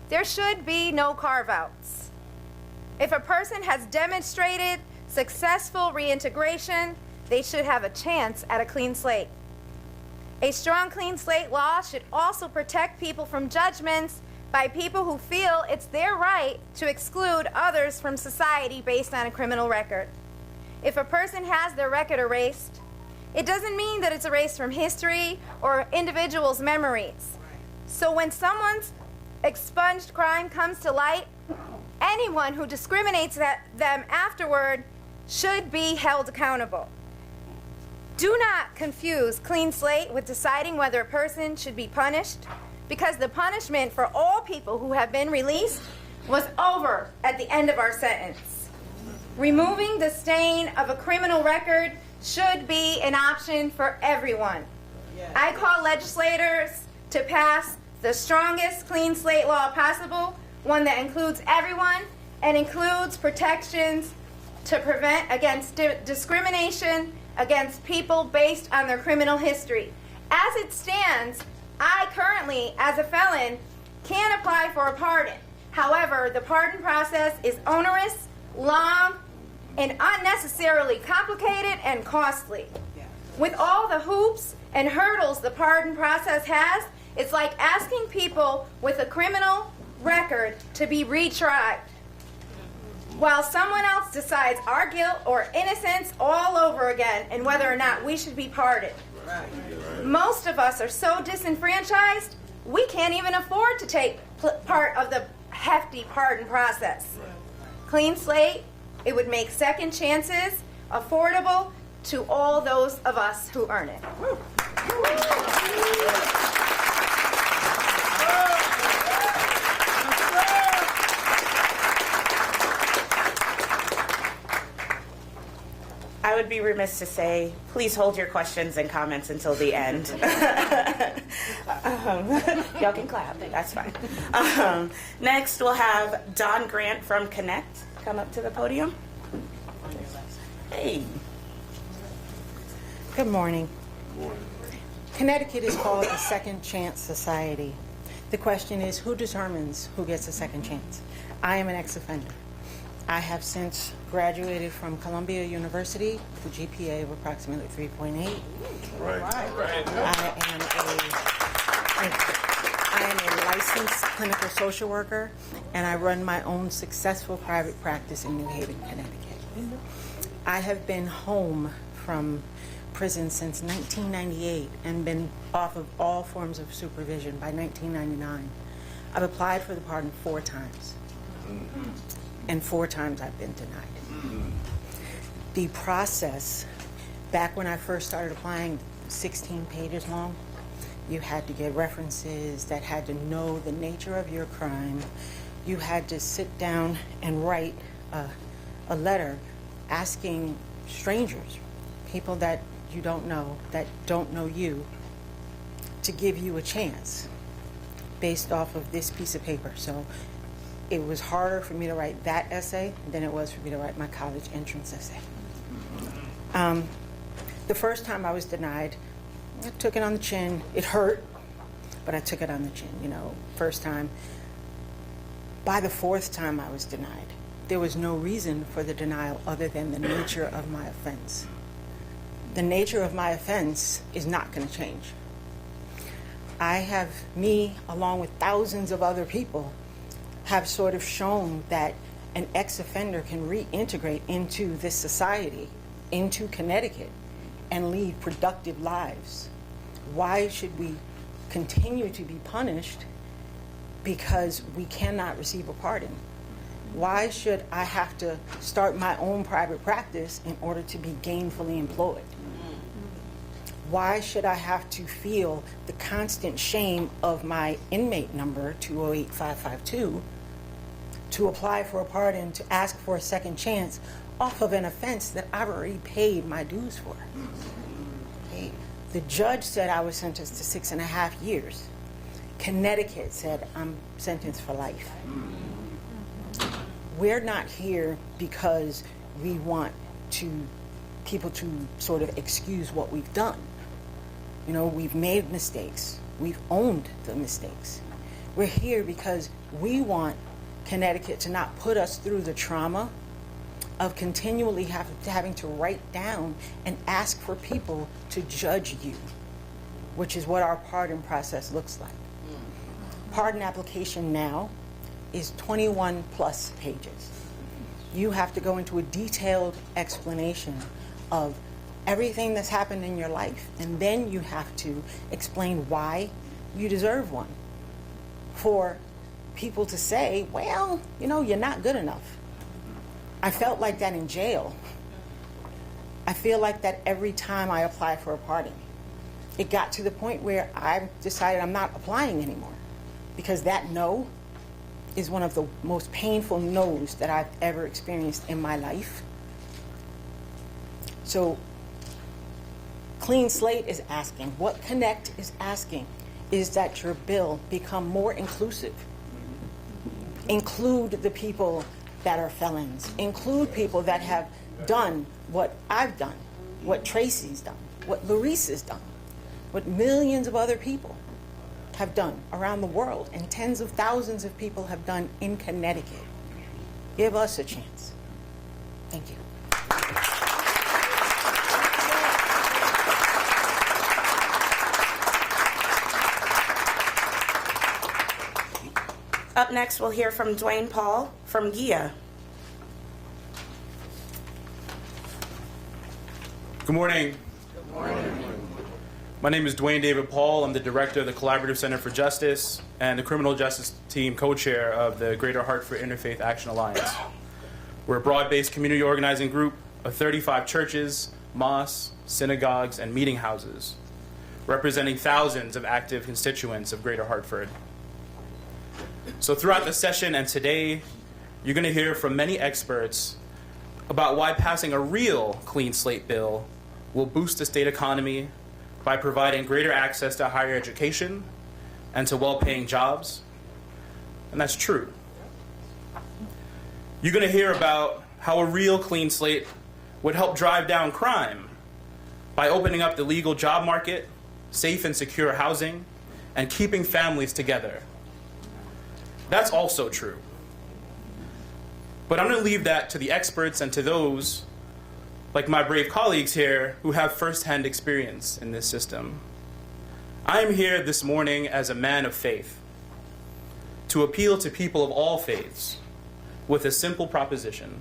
there should be no carve-outs. If a person has demonstrated successful reintegration, they should have a chance at a clean slate. A strong clean slate law should also protect people from judgments by people who feel it's their right to exclude others from society based on a criminal record. If a person has their record erased, it doesn't mean that it's erased from history or individuals' memories. So when someone's expunged crime comes to light, anyone who discriminates them afterward should be held accountable. Do not confuse clean slate with deciding whether a person should be punished, because the punishment for all people who have been released was over at the end of our sentence. Removing the stain of a criminal record should be an option for everyone. I call legislators to pass the strongest clean slate law possible, one that includes everyone and includes protections to prevent against discrimination against people based on their criminal history. As it stands, I currently, as a felon, can apply for a pardon. However, the pardon process is onerous, long, and unnecessarily complicated and costly. With all the hoops and hurdles the pardon process has, it's like asking people with a criminal record to be retried, while someone else decides our guilt or innocence all over again and whether or not we should be pardoned. Most of us are so disenfranchised, we can't even afford to take part of the hefty pardon process. Clean slate, it would make second chances affordable to all those of us who earn it. I would be remiss to say, please hold your questions and comments until the end. Y'all can clap, that's fine. Next, we'll have Don Grant from Connect come up to the podium. Hey. Good morning. Connecticut is called a second chance society. The question is, who determines who gets a second chance? I am an ex-offender. I have since graduated from Columbia University with a GPA of approximately 3.8. Right. I am a licensed clinical social worker, and I run my own successful private practice in New Haven, Connecticut. I have been home from prison since 1998 and been off of all forms of supervision by 1999. I've applied for the pardon 4 times. And 4 times I've been denied. The process, back when I first started applying, 16 pages long. You had to get references that had to know the nature of your crime. You had to sit down and write a letter asking strangers, people that you don't know, that don't know you, to give you a chance based off of this piece of paper. So it was harder for me to write that essay than it was for me to write my college entrance essay. The first time I was denied, I took it on the chin. It hurt, but I took it on the chin, first time. By the 4th time I was denied, there was no reason for the denial other than the nature of my offense. The nature of my offense is not going to change. Me, along with thousands of other people, have sort of shown that an ex-offender can reintegrate into this society, into Connecticut, and lead productive lives. Why should we continue to be punished because we cannot receive a pardon? Why should I have to start my own private practice in order to be gainfully employed? Why should I have to feel the constant shame of my inmate number, 208552, to apply for a pardon, to ask for a second chance off of an offense that I've already paid my dues for? Okay. The judge said I was sentenced to 6.5 years. Connecticut said I'm sentenced for life. We're not here because we want people to sort of excuse what we've done. We've made mistakes. We've owned the mistakes. We're here because We want Connecticut to not put us through the trauma of continually having to write down and ask for people to judge you, which is what our pardon process looks like. Pardon application now is 21 plus pages. You have to go into a detailed explanation of everything that's happened in your life, and then you have to explain why you deserve one. For people to say, well, you know, you're not good enough. I felt like that in jail. I feel like that every time I apply for a pardon. It got to the point where I decided I'm not applying anymore, because that no is one of the most painful no's that I've ever experienced in my life. So Clean Slate is asking, what Connect is asking is that your bill become more inclusive. Include the people that are felons. Include people that have done what I've done, what Tracy's done, what Larice has done, what millions of other people have done around the world, and tens of thousands of people have done in Connecticut. Give us a chance. Thank you. Up next, we'll hear from Dwayne Paul from GIA. Good morning. Good morning. My name is Dwayne David Paul. I'm the director of the Collaborative Center for Justice and the Criminal Justice Team co-chair of the Greater Hartford Interfaith Action Alliance. We're a broad-based community organizing group of 35 churches, mosques, synagogues, and meeting houses, representing thousands of active constituents of Greater Hartford. So throughout the session and today, you're going to hear from many experts about why passing a real clean slate bill will boost the state economy by providing greater access to higher education and to well-paying jobs. And that's true. You're going to hear about how a real clean slate would help drive down crime by opening up the legal job market, safe and secure housing, and keeping families together. That's also true. But I'm going to leave that to the experts and to those, like my brave colleagues here, who have firsthand experience in this system. I am here this morning as a man of faith to appeal to people of all faiths with a simple proposition.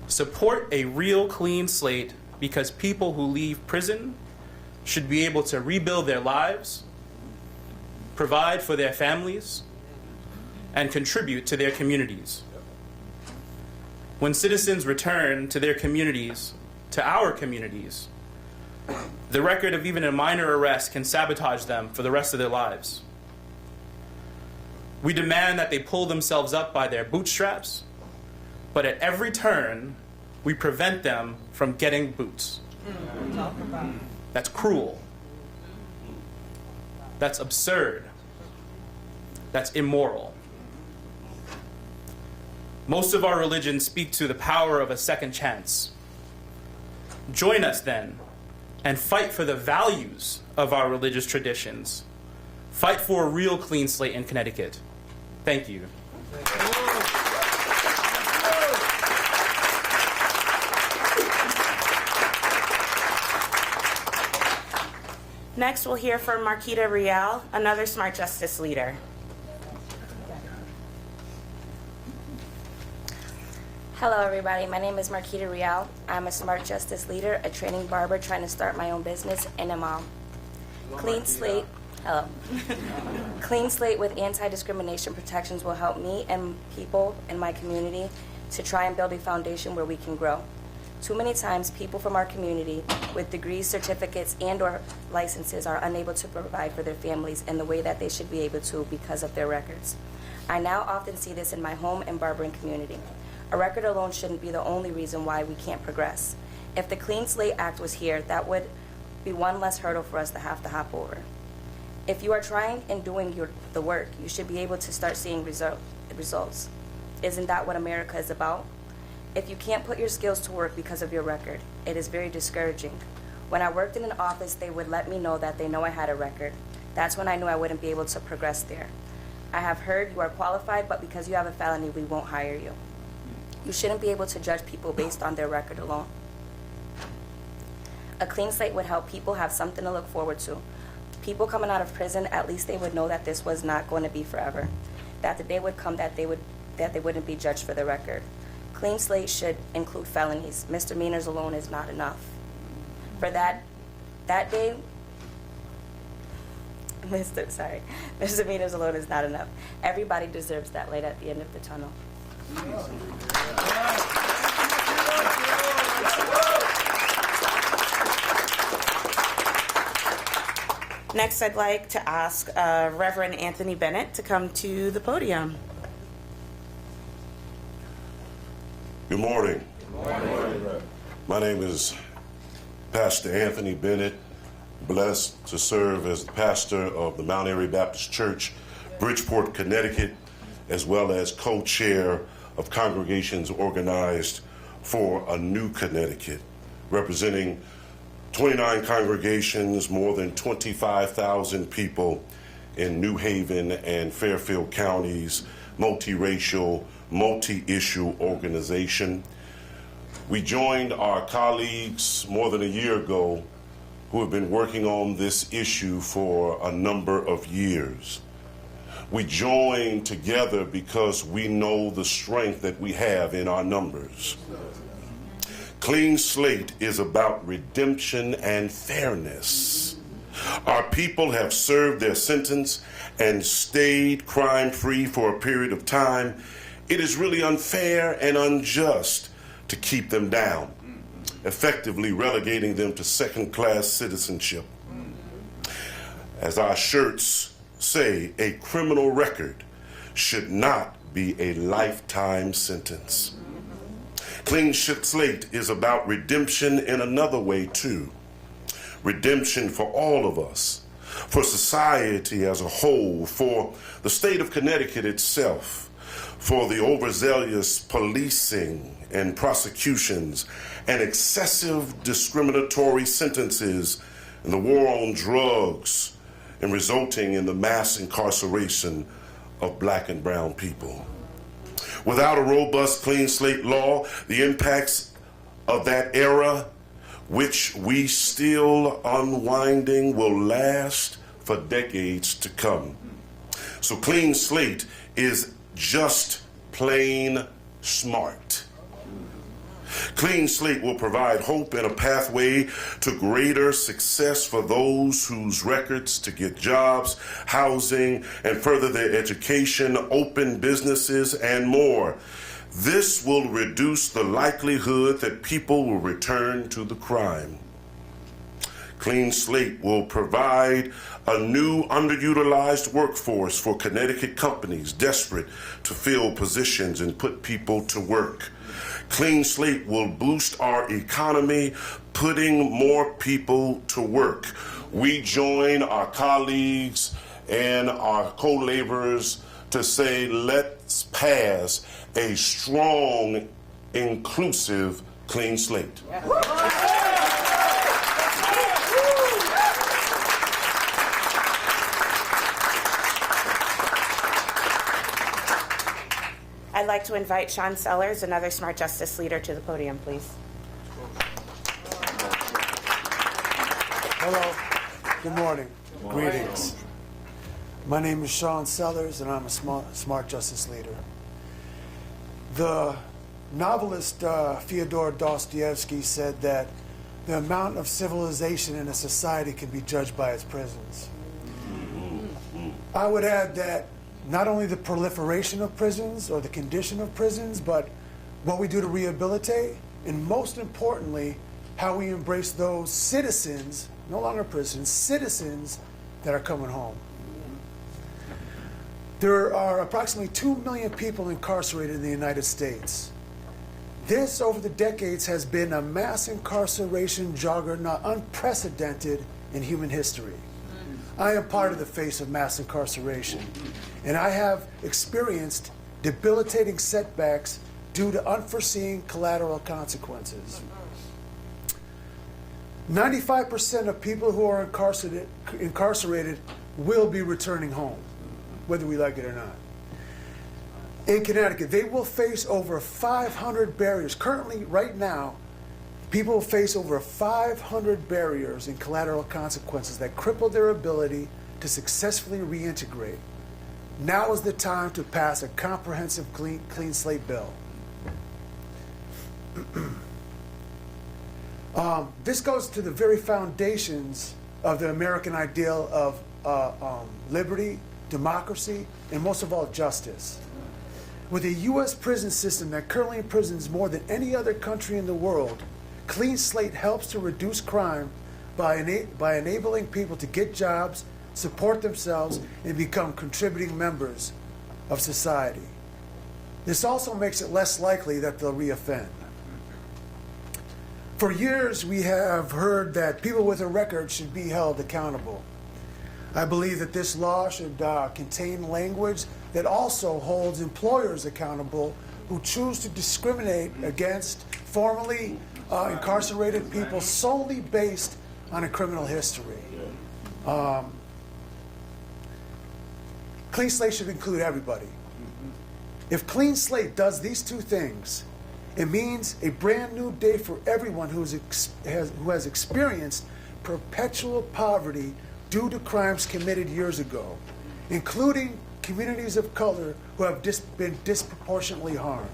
Support a real clean slate because people who leave prison should be able to rebuild their lives, provide for their families, and contribute to their communities. When citizens return to their communities, to our communities, the record of even a minor arrest can sabotage them for the rest of their lives. We demand that they pull themselves up by their bootstraps, but at every turn, we prevent them from getting boots. That's cruel. That's absurd. That's immoral. Most of our religions speak to the power of a second chance. Join us then and fight for the values of our religious traditions. Fight for a real clean slate in Connecticut. Thank you. Next, we'll hear from Marquita Real, another Smart Justice leader. Hello, everybody. My name is Marquita Real. I'm a Smart Justice leader, a training barber trying to start my own business, and a mom. Clean slate. Hello. Clean slate with anti-discrimination protections will help me and people in my community to try and build a foundation where we can grow. Too many times, people from our community with degrees, certificates, and/or licenses are unable to provide for their families in the way that they should be able to because of their records. I now often see this in my home and barbering community. A record alone shouldn't be the only reason why we can't progress. If the Clean Slate Act was here, that would be one less hurdle for us to have to hop over. If you are trying and doing the work, you should be able to start seeing results. Isn't that what America is about? If you can't put your skills to work because of your record, it is very discouraging. When I worked in an office, they would let me know that they know I had a record. That's when I knew I wouldn't be able to progress there. I have heard you are qualified, but because you have a felony, we won't hire you. You shouldn't be able to judge people based on their record alone. A clean slate would help people have something to look forward to. People coming out of prison, at least they would know that this was not going to be forever. That the day would come that they wouldn't be judged for their record. Clean slate should include felonies. Misdemeanors alone is not enough. For that day, misdemeanors alone is not enough. Everybody deserves that light at the end of the tunnel. Next, I'd like to ask Reverend Anthony Bennett to come to the podium. Good morning. Good morning. My name is Pastor Anthony Bennett, blessed to serve as the pastor of the Mount Airy Baptist Church, Bridgeport, Connecticut, as well as co-chair of Congregations Organized for a New Connecticut, representing 29 congregations, more than 25,000 people in New Haven and Fairfield counties, multiracial, multi-issue organization. We joined our colleagues more than a year ago who have been working on this issue for a number of years. We joined together because we know the strength that we have in our numbers. Clean Slate is about redemption and fairness. Our people have served their sentence and stayed crime-free for a period of time. It is really unfair and unjust to keep them down, effectively relegating them to second-class citizenship. As our shirts say, a criminal record should not be a lifetime sentence. Clean Slate is about redemption in another way, too. Redemption for all of us, for society as a whole, for the state of Connecticut itself, for the overzealous policing and prosecutions and excessive discriminatory sentences and the war on drugs and resulting in the mass incarceration of black and brown people. Without a robust clean slate law, the impacts of that era, which we still unwinding, will last for decades to come. So clean slate is just plain smart. Clean Slate will provide hope and a pathway to greater success for those whose records to get jobs, housing, and further their education, open businesses, and more. This will reduce the likelihood that people will return to the crime. Clean Slate will provide a new underutilized workforce for Connecticut companies desperate to fill positions and put people to work. Clean Slate will boost our economy, putting more people to work. We join our colleagues and our co-laborers to say, let's pass a strong, inclusive clean slate. I'd like to invite Sean Sellers, another Smart Justice leader, to the podium, please. Hello. Good morning. Greetings. My name is Sean Sellers, and I'm a Smart Justice leader. The novelist Fyodor Dostoevsky said that the amount of civilization in a society can be judged by its prisons. I would add that not only the proliferation of prisons or the condition of prisons, but what we do to rehabilitate, and most importantly, how we embrace those citizens, no longer prisons, citizens that are coming home. There are approximately 2 million people incarcerated in the United States. This, over the decades, has been a mass incarceration juggernaut unprecedented in human history. I am part of the face of mass incarceration, and I have experienced debilitating setbacks due to unforeseen collateral consequences. 95% of people who are incarcerated will be returning home. whether we like it or not. In Connecticut, they will face over 500 barriers. Currently, right now, people face over 500 barriers and collateral consequences that cripple their ability to successfully reintegrate. Now is the time to pass a comprehensive clean slate bill. This goes to the very foundations of the American ideal of liberty, democracy, and most of all, justice. With a U.S. prison system that currently imprisons more than any other country in the world, Clean Slate helps to reduce crime by enabling people to get jobs, support themselves, and become contributing members of society. This also makes it less likely that they'll reoffend. For years, we have heard that people with a record should be held accountable. I believe that this law should contain language that also holds employers accountable who choose to discriminate against formerly incarcerated people solely based on a criminal history. Clean Slate should include everybody. If Clean Slate does these two things, it means a brand new day for everyone who has experienced perpetual poverty due to crimes committed years ago, including communities of color who have been disproportionately harmed.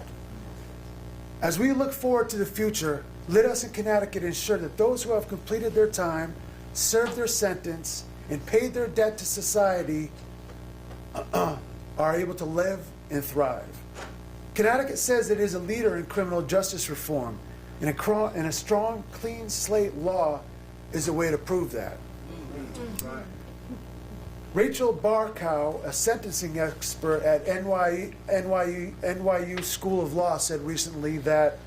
As we look forward to the future, let us in Connecticut ensure that those who have completed their time, served their sentence, and paid their debt to society are able to live and thrive. Connecticut says it is a leader in criminal justice reform, and a strong, clean slate law is a way to prove that. Rachel Barkow, a sentencing expert at NYU School of Law, said recently that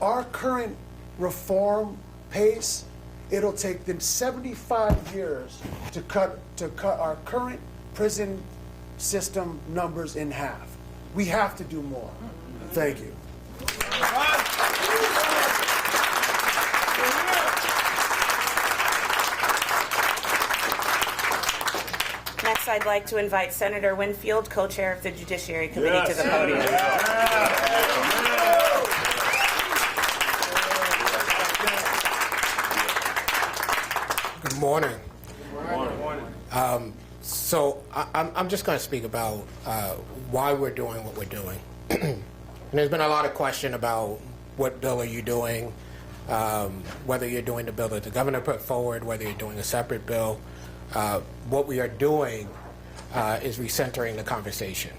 our current reform pace, it'll take them 75 years to cut our current prison system numbers in half. We have to do more. Thank you. Next, I'd like to invite Senator Winfield, co-chair of the Judiciary Committee, to the podium. Good morning. So I'm just going to speak about why we're doing what we're doing. And there's been a lot of question about what bill are you doing, whether you're doing the bill that the governor put forward, whether you're doing a separate bill. What we are doing is recentering the conversation.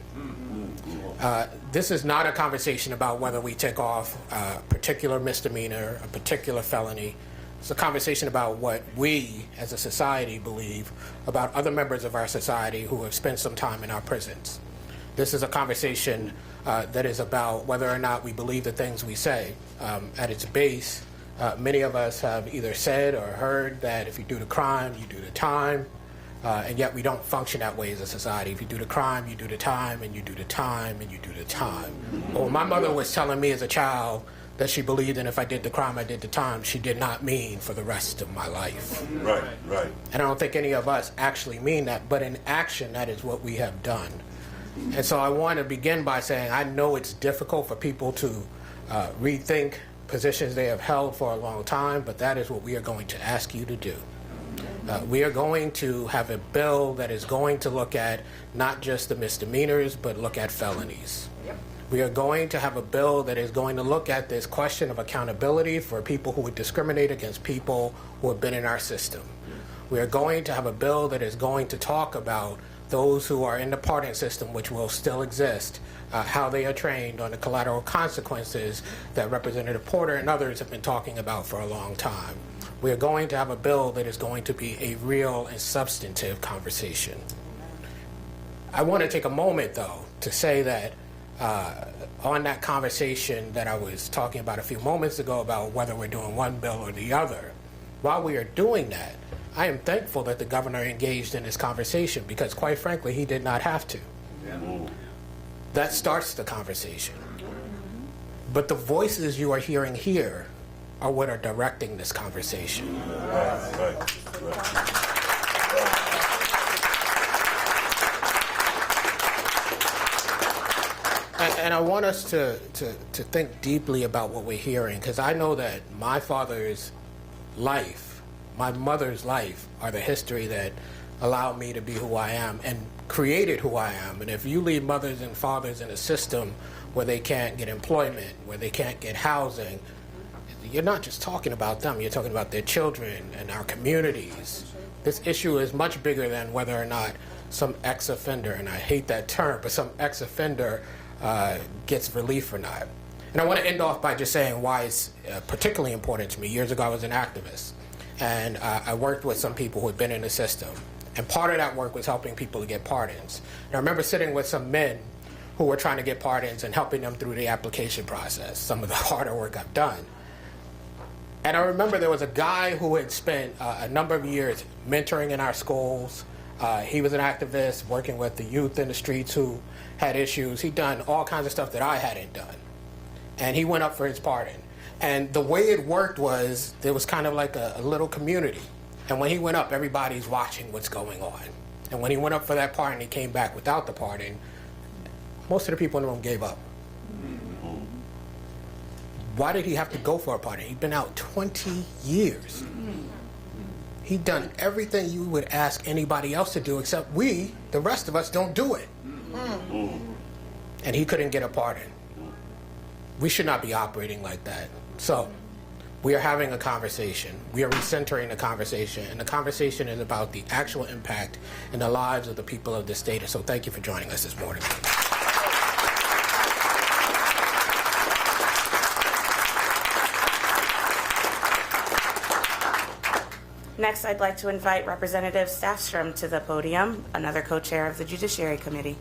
This is not a conversation about whether we take off a particular misdemeanor, a particular felony. It's a conversation about what we, as a society, believe about other members of our society who have spent some time in our prisons. This is a conversation that is about whether or not we believe the things we say. At its base, many of us have either said or heard that if you do the crime, you do the time, and yet we don't function that way as a society. If you do the crime, you do the time, and you do the time, and you do the time. Well, my mother was telling me as a child that she believed that if I did the crime, I did the time, she did not mean for the rest of my life. Right. And I don't think any of us actually mean that, but in action, that is what we have done. And so I want to begin by saying I know it's difficult for people to rethink positions they have held for a long time, but that is what we are going to ask you to do. We are going to have a bill that is going to look at not just the misdemeanors, but look at felonies. We are going to have a bill that is going to look at this question of accountability for people who would discriminate against people who have been in our system. We are going to have a bill that is going to talk about those who are in the pardon system, which will still exist, how they are trained on the collateral consequences that Representative Porter and others have been talking about for a long time. We are going to have a bill that is going to be a real and substantive conversation. I want to take a moment, though, to say that on that conversation that I was talking about a few moments ago about whether we're doing one bill or the other, while we are doing that, I am thankful that the governor engaged in this conversation because, quite frankly, he did not have to. That starts the conversation. But the voices you are hearing here are what are directing this conversation. And I want us to think deeply about what we're hearing, because I know that my father's life, my mother's life, are the history that allowed me to be who I am and created who I am. And if you leave mothers and fathers in a system where they can't get employment, where they can't get housing, you're not just talking about them, you're talking about their children and our communities. This issue is much bigger than whether or not some ex-offender, and I hate that term, but some ex-offender gets relief or not. And I want to end off by just saying why it's particularly important to me. Years ago, I was an activist, and I worked with some people who had been in the system. And part of that work was helping people to get pardons. And I remember sitting with some men who were trying to get pardons and helping them through the application process, some of the harder work I've done. And I remember there was a guy who had spent a number of years mentoring in our schools. He was an activist working with the youth in the streets who had issues. He'd done all kinds of stuff that I hadn't done. And he went up for his pardon. And the way it worked was there was kind of like a little community. And when he went up, everybody's watching what's going on. And when he went up for that pardon, he came back without the pardon, most of the people in the room gave up. Why did he have to go for a pardon? He'd been out 20 years. He'd done everything you would ask anybody else to do, except we, the rest of us, don't do it. And he couldn't get a pardon. We should not be operating like that. So we are having a conversation. We are recentering the conversation, and the conversation is about the actual impact in the lives of the people of this state. So thank you for joining us this morning. Next, I'd like to invite Representative Staffstrom to the podium, another co-chair of the Judiciary Committee.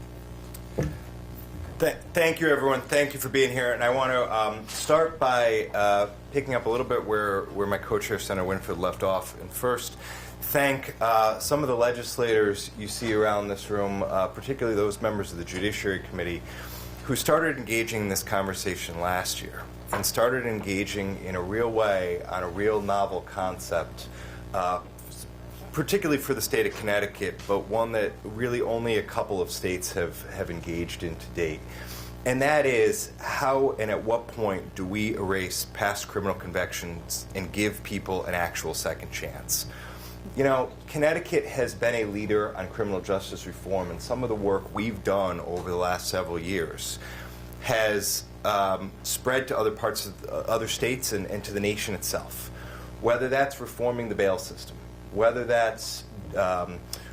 Thank you, everyone. Thank you for being here. And I want to start by picking up a little bit where my co-chair, Senator Winfred, left off. And first, thank some of the legislators you see around this room, particularly those members of the Judiciary Committee, who started engaging in this conversation last year and started engaging in a real way on a real novel concept, particularly for the state of Connecticut, but one that really only a couple of states have engaged in to date. And that is, how and at what point do we erase past criminal convictions and give people an actual second chance? You know, Connecticut has been a leader on criminal justice reform, and some of the work we've done over the last several years has spread to other parts of other states and to the nation itself. Whether that's reforming the bail system, whether that's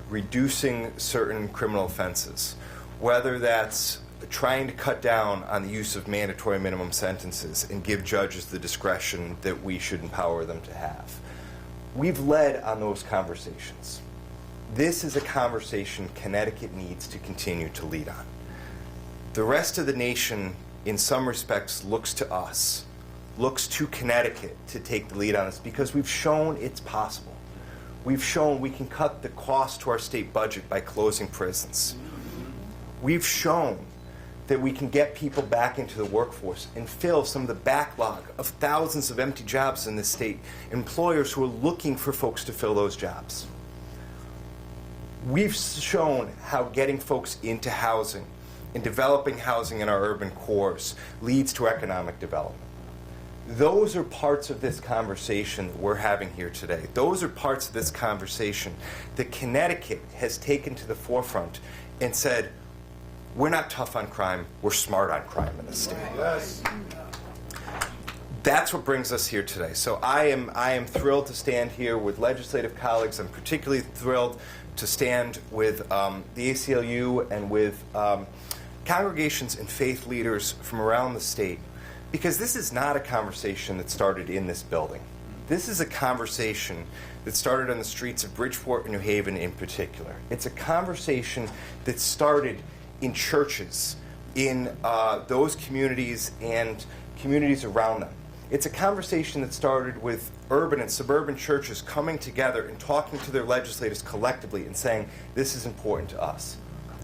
reducing certain criminal offenses, whether that's trying to cut down on the use of mandatory minimum sentences and give judges the discretion that we should empower them to have. We've led on those conversations. This is a conversation Connecticut needs to continue to lead on. The rest of the nation, in some respects, looks to us, looks to Connecticut to take the lead on this, because we've shown it's possible. We've shown we can cut the cost to our state budget by closing prisons. We've shown that we can get people back into the workforce and fill some of the backlog of thousands of empty jobs in this state, employers who are looking for folks to fill those jobs. We've shown how getting folks into housing and developing housing in our urban cores leads to economic development. Those are parts of this conversation that we're having here today. Those are parts of this conversation that Connecticut has taken to the forefront and said, we're not tough on crime, we're smart on crime in this state. Yes. That's what brings us here today. So I am thrilled to stand here with legislative colleagues. I'm particularly thrilled to stand with the ACLU and with congregations and faith leaders from around the state, because this is not a conversation that started in this building. This is a conversation that started on the streets of Bridgeport and New Haven in particular. It's a conversation that started in churches, in those communities and communities around them. It's a conversation that started with urban and suburban churches coming together and talking to their legislators collectively and saying, this is important to us.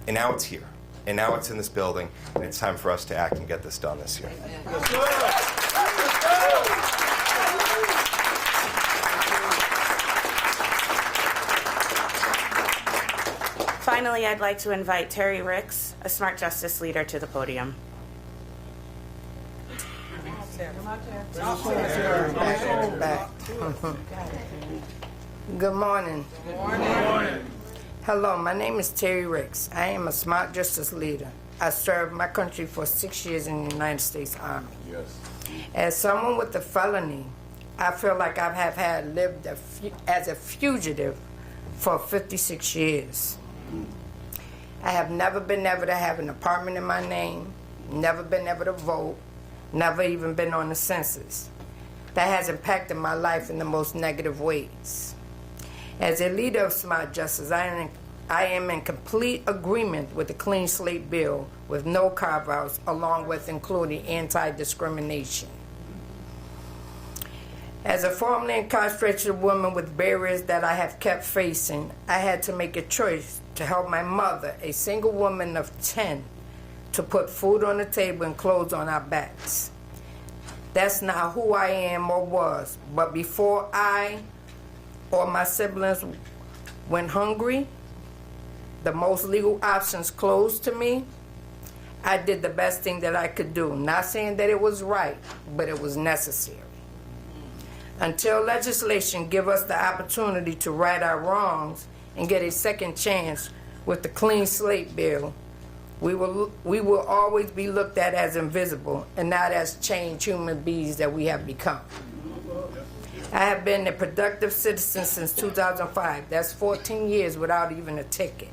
And now it's here. And now it's in this building, and it's time for us to act and get this done this year. Finally, I'd like to invite Terry Ricks, a Smart Justice leader, to the podium. Back. Good morning. Good morning. Hello, my name is Terry Ricks. I am a Smart Justice leader. I served my country for 6 years in the United States Army. Yes. As someone with a felony, I feel like I have had lived as a fugitive for 56 years. I have never been able to have an apartment in my name, never been able to vote, never even been on the census. That has impacted my life in the most negative ways. As a leader of Smart Justice, I am in complete agreement with the Clean Slate Bill with no carve-outs, along with including anti-discrimination. As a formerly incarcerated woman with barriers that I have kept facing, I had to make a choice to help my mother, a single woman of 10, to put food on the table and clothes on our backs. That's not who I am or was, but before I or my siblings went hungry, the most legal options closed to me, I did the best thing that I could do. Not saying that it was right, but it was necessary. Until legislation give us the opportunity to right our wrongs and get a second chance with the Clean Slate Bill, we will always be looked at as invisible and not as changed human beings that we have become. I have been a productive citizen since 2005. That's 14 years without even a ticket.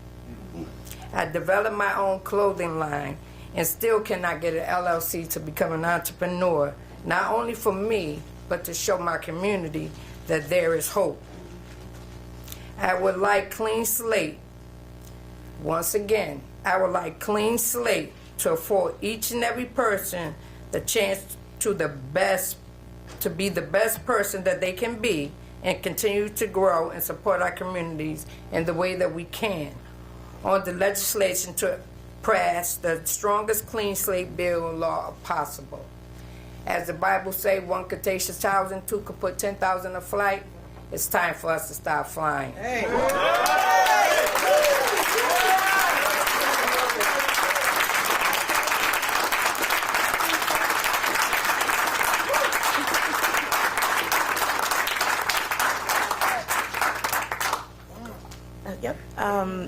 I developed my own clothing line and still cannot get an LLC to become an entrepreneur, not only for me, but to show my community that there is hope. I would like Clean Slate, once again, I would like Clean Slate to afford each and every person the chance to be the best person that they can be and continue to grow and support our communities in the way that we can. On the legislation to pass the strongest Clean Slate bill law possible. As the Bible says, one could take 1,000, two could put 10,000 a flight. It's time for us to start flying. Hey. Yep.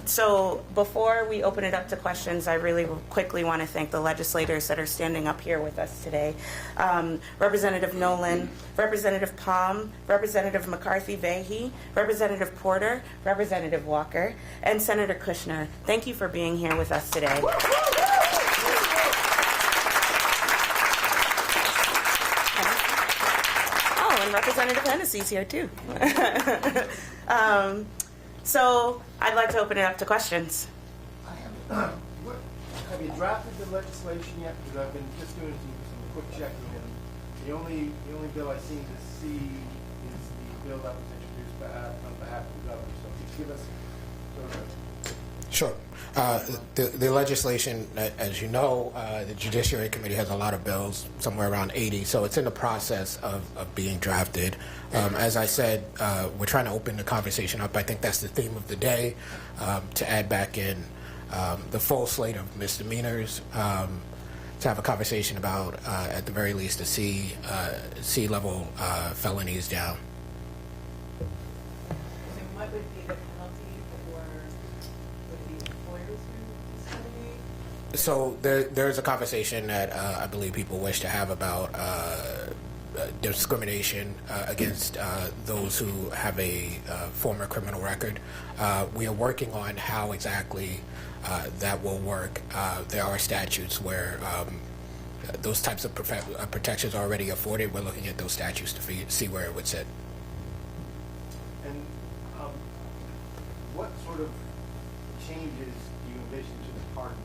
So before we open it up to questions, I really quickly want to thank the legislators that are standing up here with us today. Representative Nolan, Representative Palm, Representative McCarthy-Vahey, Representative Porter, Representative Walker, and Senator Kushner. Thank you for being here with us today. Oh, and Representative Hennessy's here too. So I'd like to open it up to questions. Have you drafted the legislation yet? Because I've been just doing some quick checking, and the only bill I seem to see is the bill that was introduced on behalf of the governor. So could you give us sort of Sure. The legislation, as you know, the Judiciary Committee has a lot of bills, somewhere around 80, so it's in the process of being drafted. As I said, we're trying to open the conversation up. I think that's the theme of the day, to add back in the full slate of misdemeanors, to have a conversation about, at the very least, the C-level felonies down. What would be the penalty for the employers who discriminate? So there's a conversation that I believe people wish to have about discrimination against those who have a former criminal record. We are working on how exactly that will work. There are statutes where those types of protections are already afforded. We're looking at those statutes to see where it would sit. And what sort of changes do you envision to the pardon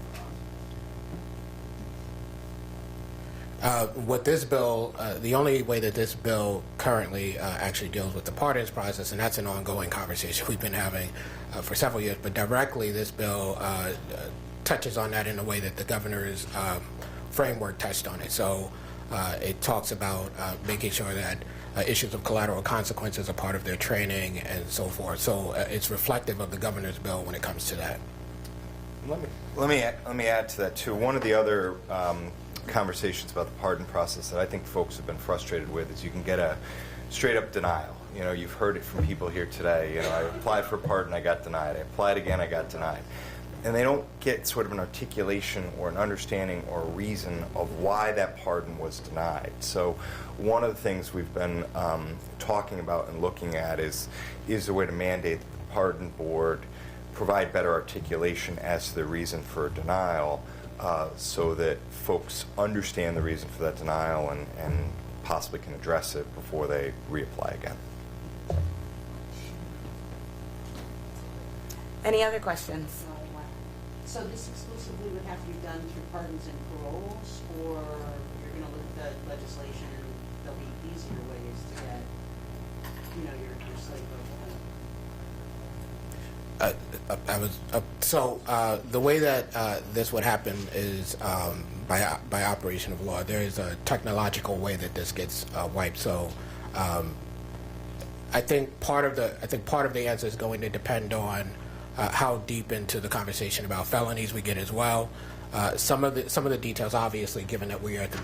process? With this bill, the only way that this bill currently actually deals with the pardons process, and that's an ongoing conversation we've been having for several years, but directly this bill touches on that in a way that the governor's framework touched on it. So it talks about making sure that issues of collateral consequences are part of their training and so forth. So it's reflective of the governor's bill when it comes to that. Let me add to that too. One of the other conversations about the pardon process that I think folks have been frustrated with is you can get a straight-up denial. You know, you've heard it from people here today. You know, I applied for a pardon, I got denied. I applied again, I got denied. And they don't get sort of an articulation or an understanding or a reason of why that pardon was denied. So one of the things we've been talking about and looking at is there a way to mandate that the pardon board provide better articulation as to the reason for denial so that folks understand the reason for that denial and possibly can address it before they reapply again. Any other questions? So this exclusively would have to be done through pardons and paroles, or you're going to look at the legislation and there'll be easier ways to get, you know, your slate vote? The way that this would happen is by operation of law. There is a technological way that this gets wiped. So I think part of the answer is going to depend on how deep into the conversation about felonies we get as well. Some of the details, obviously, given that we are at the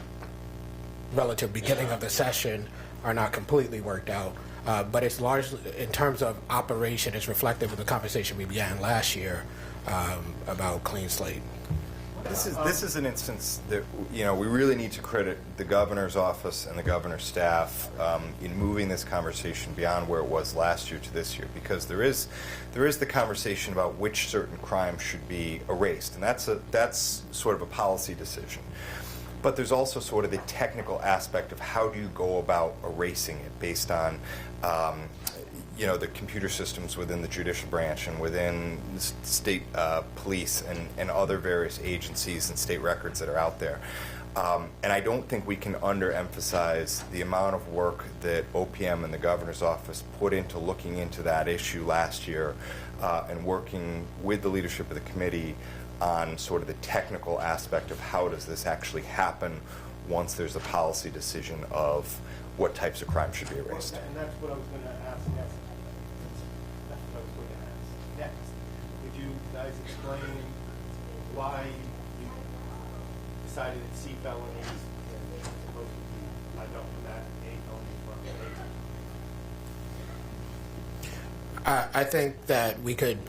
relative beginning of the session, are not completely worked out. But it's largely, in terms of operation, it's reflective of the conversation we began last year about clean slate. This is an instance that, you know, we really need to credit the governor's office and the governor's staff in moving this conversation beyond where it was last year to this year, because there is the conversation about which certain crimes should be erased, and that's sort of a policy decision. But there's also sort of the technical aspect of how do you go about erasing it based on you know, the computer systems within the judicial branch and within the state police and other various agencies and state records that are out there. And I don't think we can underemphasize the amount of work that OPM and the governor's office put into looking into that issue last year and working with the leadership of the committee on sort of the technical aspect of how does this actually happen once there's a policy decision of what types of crimes should be erased. And that's what I was going to ask next. That's what I was going to ask next. Would you guys explain why you decided that C felonies are supposed to be, I don't know that, A only from A? I think that we could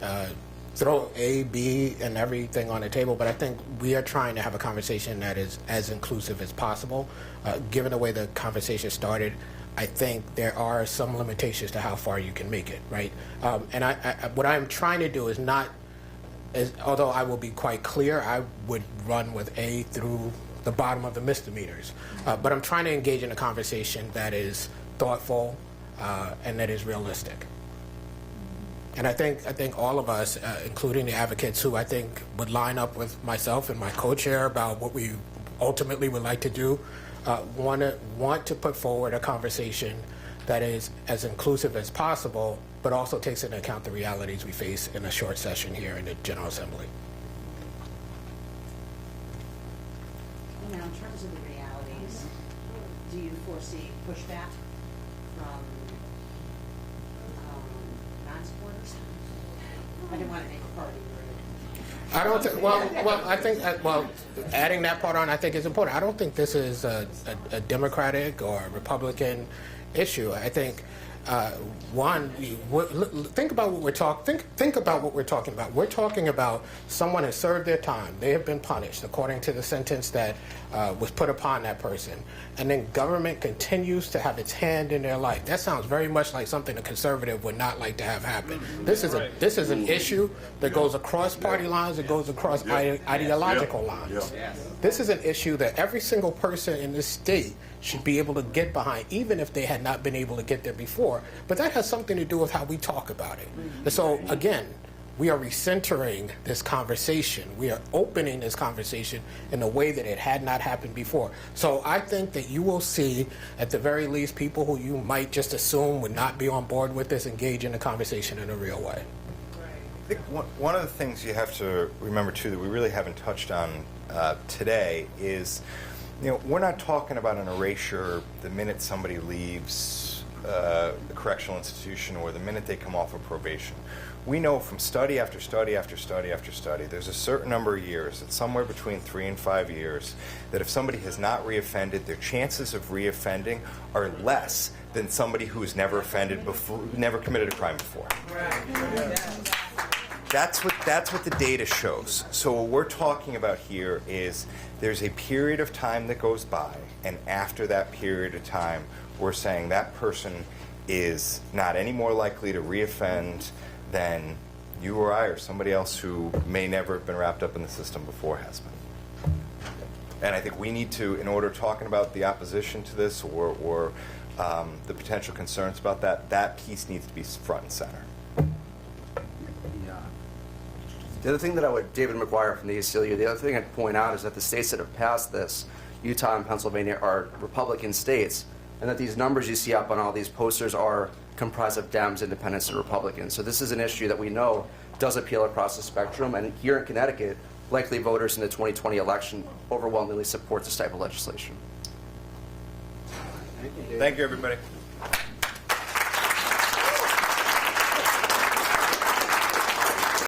throw A, B, and everything on the table, but I think we are trying to have a conversation that is as inclusive as possible. Given the way the conversation started, I think there are some limitations to how far you can make it, right? And what I'm trying to do is not, although I will be quite clear, I would run with A through the bottom of the misdemeanors. But I'm trying to engage in a conversation that is thoughtful and that is realistic. And I think all of us, including the advocates who I think would line up with myself and my co-chair about what we ultimately would like to do, want to put forward a conversation that is as inclusive as possible, but also takes into account the realities we face in a short session here in the General Assembly. Now, in terms of the realities, do you foresee pushback from non-supporters? I didn't want to make a party. I don't think. Well, adding that part on, I think is important. I don't think this is a Democratic or a Republican issue. I think think about what we're talking. Think about what we're talking about. We're talking about someone has served their time. They have been punished according to the sentence that was put upon that person, and then government continues to have its hand in their life. That sounds very much like something a conservative would not like to have happen. This is an issue that goes across party lines. It goes across ideological lines. This is an issue that every single person in this state should be able to get behind, even if they had not been able to get there before. But that has something to do with how we talk about it. And so, again, we are recentering this conversation. We are opening this conversation in a way that it had not happened before. So I think that you will see, at the very least, people who you might just assume would not be on board with this engage in the conversation in a real way. I think one of the things you have to remember, too, that we really haven't touched on today is, you know, we're not talking about an erasure the minute somebody leaves a correctional institution or the minute they come off of probation. We know from study after study after study after study, there's a certain number of years, it's somewhere between 3 and 5 years, that if somebody has not reoffended, their chances of reoffending are less than somebody who has never offended before, never committed a crime before. That's what the data shows. So what we're talking about here is there's a period of time that goes by, and after that period of time, we're saying that person is not any more likely to reoffend than you or I or somebody else who may never have been wrapped up in the system before has been. And I think we need to, in order talking about the opposition to this or the potential concerns about that piece needs to be front and center. The other thing that David McGuire from the ACLU, the other thing I'd point out is that the states that have passed this, Utah and Pennsylvania, are Republican states, and that these numbers you see up on all these posters are comprised of Dems, Independents, and Republicans. So this is an issue that we know does appeal across the spectrum, and here in Connecticut, likely voters in the 2020 election overwhelmingly support this type of legislation. Thank you, everybody.